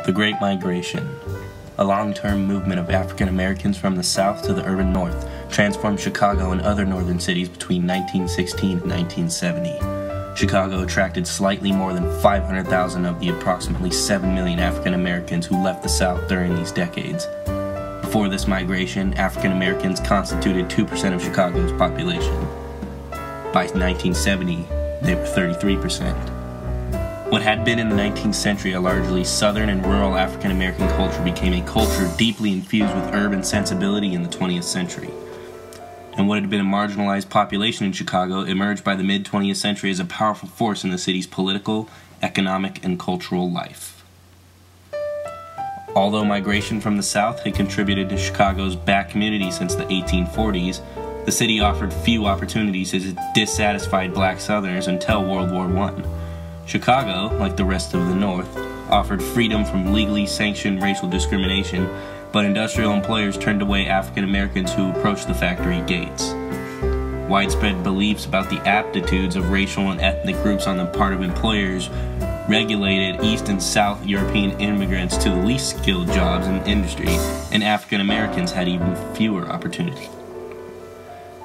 The Great Migration, a long-term movement of African Americans from the South to the urban North, transformed Chicago and other northern cities between 1916 and 1970. Chicago attracted slightly more than 500,000 of the approximately 7 million African Americans who left the South during these decades. Before this migration, African Americans constituted 2% of Chicago's population. By 1970, they were 33%. What had been in the 19th century a largely southern and rural African American culture became a culture deeply infused with urban sensibility in the 20th century. And what had been a marginalized population in Chicago emerged by the mid-20th century as a powerful force in the city's political, economic, and cultural life. Although migration from the South had contributed to Chicago's black community since the 1840s, the city offered few opportunities to dissatisfied black Southerners until World War I. Chicago, like the rest of the North, offered freedom from legally sanctioned racial discrimination, but industrial employers turned away African Americans who approached the factory gates. Widespread beliefs about the aptitudes of racial and ethnic groups on the part of employers regulated East and South European immigrants to the least skilled jobs in industry, and African Americans had even fewer opportunities.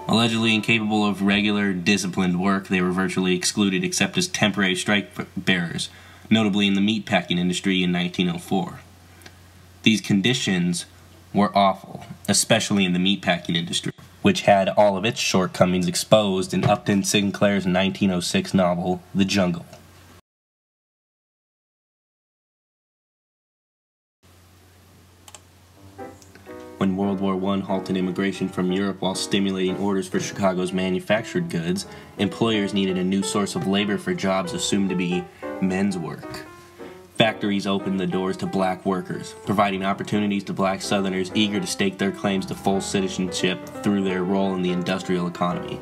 Allegedly incapable of regular, disciplined work, they were virtually excluded except as temporary strike bearers, notably in the meatpacking industry in 1904. These conditions were awful, especially in the meatpacking industry, which had all of its shortcomings exposed in Upton Sinclair's 1906 novel, The Jungle. When World War I halted immigration from Europe while stimulating orders for Chicago's manufactured goods, employers needed a new source of labor for jobs assumed to be men's work. Factories opened the doors to black workers, providing opportunities to black Southerners eager to stake their claims to full citizenship through their role in the industrial economy.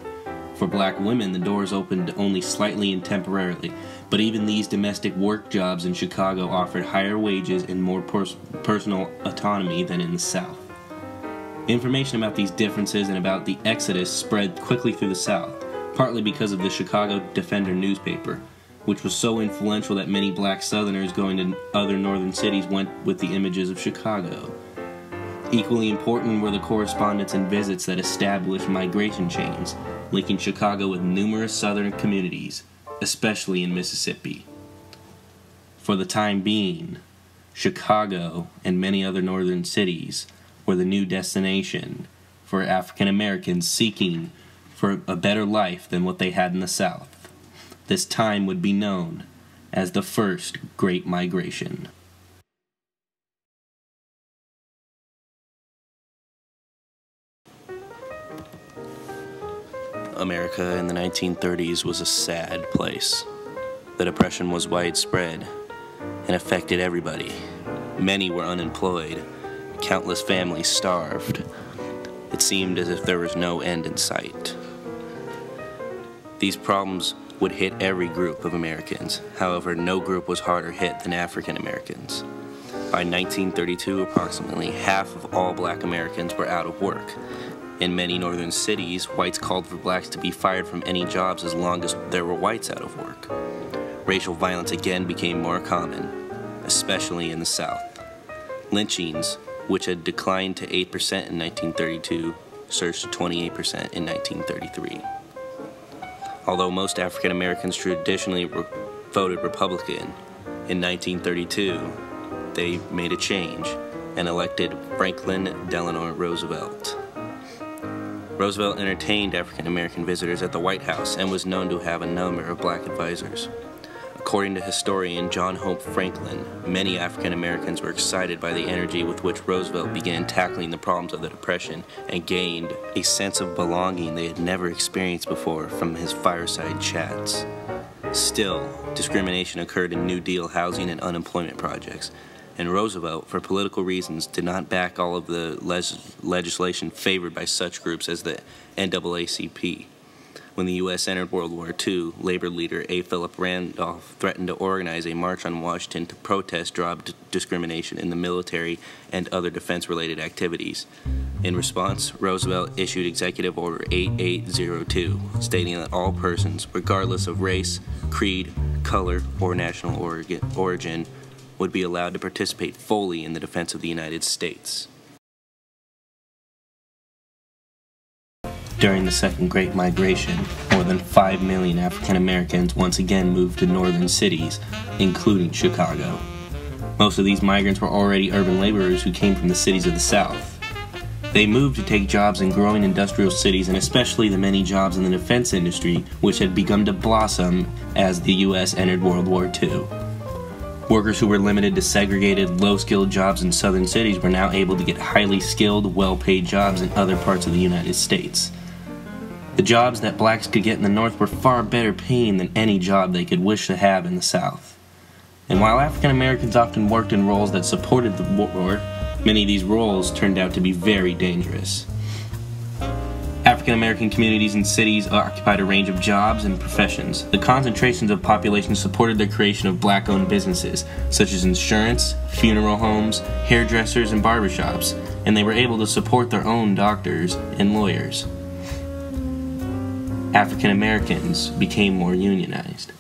For black women, the doors opened only slightly and temporarily, but even these domestic work jobs in Chicago offered higher wages and more personal autonomy than in the South. Information about these differences and about the exodus spread quickly through the South, partly because of the Chicago Defender newspaper, which was so influential that many black Southerners going to other northern cities went with the images of Chicago. Equally important were the correspondence and visits that established migration chains, linking Chicago with numerous southern communities, especially in Mississippi. For the time being, Chicago and many other northern cities were the new destination for African Americans seeking for a better life than what they had in the South. This time would be known as the First Great Migration. America in the 1930s was a sad place. The Depression was widespread and affected everybody. Many were unemployed. Countless families starved. It seemed as if there was no end in sight. These problems would hit every group of Americans. However, no group was harder hit than African Americans. By 1932, approximately half of all black Americans were out of work. In many northern cities, whites called for blacks to be fired from any jobs as long as there were whites out of work. Racial violence again became more common, especially in the South. Lynchings, which had declined to 8% in 1932, surged to 28% in 1933. Although most African Americans traditionally voted Republican, in 1932 they made a change and elected Franklin Delano Roosevelt. Roosevelt entertained African American visitors at the White House and was known to have a number of black advisors. According to historian John Hope Franklin, many African Americans were excited by the energy with which Roosevelt began tackling the problems of the Depression and gained a sense of belonging they had never experienced before from his fireside chats. Still, discrimination occurred in New Deal housing and unemployment projects, and Roosevelt, for political reasons, did not back all of the legislation favored by such groups as the NAACP. When the U.S. entered World War II, labor leader A. Philip Randolph threatened to organize a march on Washington to protest job discrimination in the military and other defense-related activities. In response, Roosevelt issued Executive Order 8802, stating that all persons, regardless of race, creed, color, or national origin, would be allowed to participate fully in the defense of the United States. During the Second Great Migration, more than 5 million African Americans once again moved to northern cities, including Chicago. Most of these migrants were already urban laborers who came from the cities of the South. They moved to take jobs in growing industrial cities, and especially the many jobs in the defense industry, which had begun to blossom as the U.S. entered World War II. Workers who were limited to segregated, low-skilled jobs in southern cities were now able to get highly skilled, well-paid jobs in other parts of the United States. The jobs that blacks could get in the North were far better paying than any job they could wish to have in the South. And while African Americans often worked in roles that supported the war, many of these roles turned out to be very dangerous. African American communities and cities occupied a range of jobs and professions. The concentrations of population supported the creation of black-owned businesses, such as insurance, funeral homes, hairdressers, and barbershops, and they were able to support their own doctors and lawyers. African Americans became more unionized.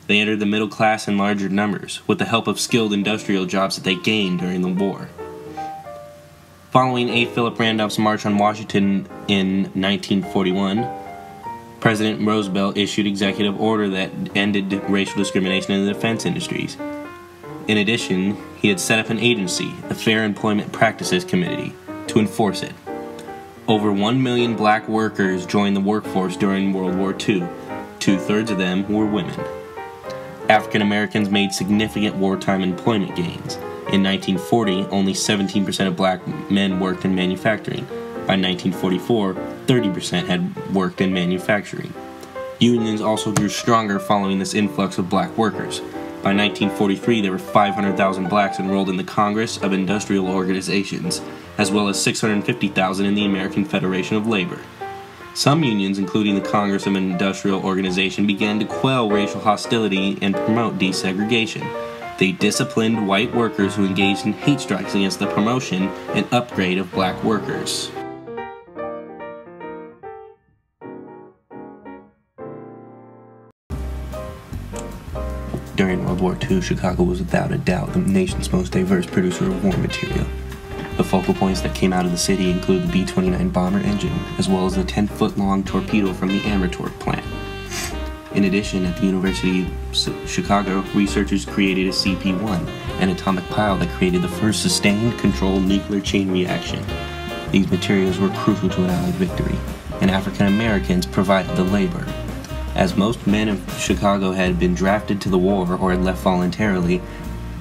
They entered the middle class in larger numbers, with the help of skilled industrial jobs that they gained during the war. Following A. Philip Randolph's March on Washington in 1941, President Roosevelt issued executive order that ended racial discrimination in the defense industries. In addition, he had set up an agency, the Fair Employment Practices Committee, to enforce it. Over 1 million black workers joined the workforce during World War II. 2/3 of them were women. African Americans made significant wartime employment gains. In 1940, only 17% of black men worked in manufacturing. By 1944, 30% had worked in manufacturing. Unions also grew stronger following this influx of black workers. By 1943, there were 500,000 blacks enrolled in the Congress of Industrial Organizations, as well as 650,000 in the American Federation of Labor. Some unions, including the Congress of Industrial Organization, began to quell racial hostility and promote desegregation. They disciplined white workers who engaged in hate strikes against the promotion and upgrade of black workers. During World War II, Chicago was without a doubt the nation's most diverse producer of war material. The focal points that came out of the city include the B-29 bomber engine, as well as the 10-foot-long torpedo from the Amertorp plant. In addition, at the University of Chicago, researchers created a CP-1, an atomic pile that created the first sustained controlled nuclear chain reaction. These materials were crucial to an Allied victory, and African Americans provided the labor. As most men of Chicago had been drafted to the war or had left voluntarily,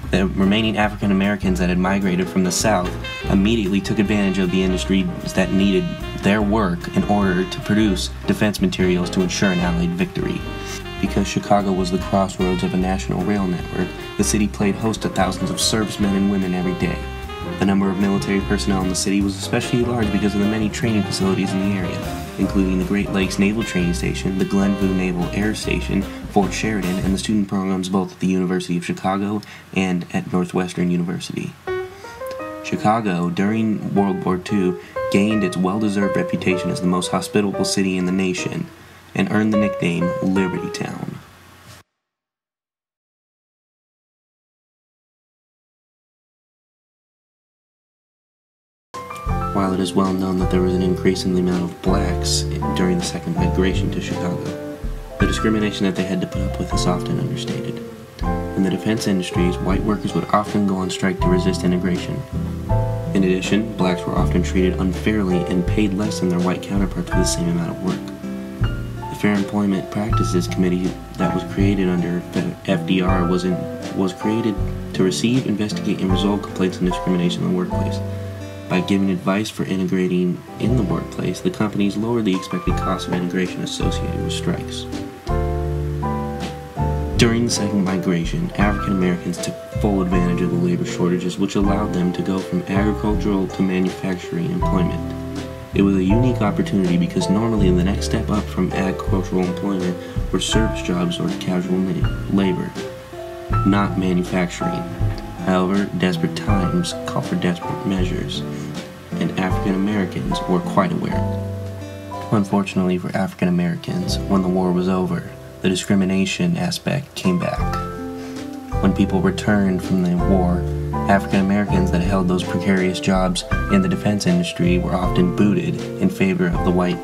the remaining African Americans that had migrated from the South immediately took advantage of the industries that needed their work in order to produce defense materials to ensure an Allied victory. Because Chicago was the crossroads of a national rail network, the city played host to thousands of servicemen and women every day. The number of military personnel in the city was especially large because of the many training facilities in the area, including the Great Lakes Naval Training Station, the Glenview Naval Air Station, Fort Sheridan, and the student programs both at the University of Chicago and at Northwestern University. Chicago, during World War II, gained its well-deserved reputation as the most hospitable city in the nation, and earned the nickname Liberty Town. While it is well known that there was an increase in the amount of blacks during the second migration to Chicago, the discrimination that they had to put up with is often understated. In the defense industries, white workers would often go on strike to resist integration. In addition, blacks were often treated unfairly and paid less than their white counterparts for the same amount of work. The Fair Employment Practices Committee that was created under FDR was created to receive, investigate, and resolve complaints and discrimination in the workplace. By giving advice for integrating in the workplace, the companies lowered the expected cost of integration associated with strikes. During the second migration, African Americans took full advantage of the labor shortages, which allowed them to go from agricultural to manufacturing employment. It was a unique opportunity because normally the next step up from agricultural employment were service jobs or casual labor, not manufacturing. However, desperate times call for desperate measures, and African Americans were quite aware. Unfortunately for African Americans, when the war was over, the discrimination aspect came back. When people returned from the war, African Americans that held those precarious jobs in the defense industry were often booted in favor of the white.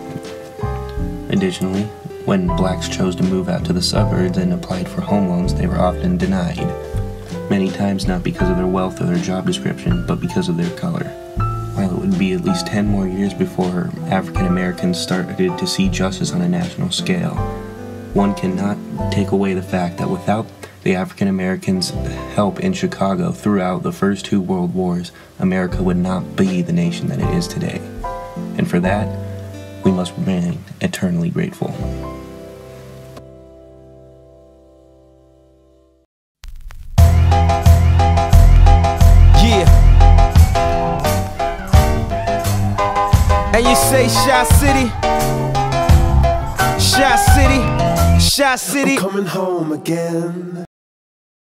Additionally, when blacks chose to move out to the suburbs and applied for home loans, they were often denied. Many times not because of their wealth or their job description, but because of their color. While it would be at least 10 more years before African Americans started to see justice on a national scale, one cannot take away the fact that without the African Americans' help in Chicago throughout the first two world wars, America would not be the nation that it is today. And for that, we must remain eternally grateful. Yeah. And you say Shy City, Shy City, Shy City. I'm coming home again.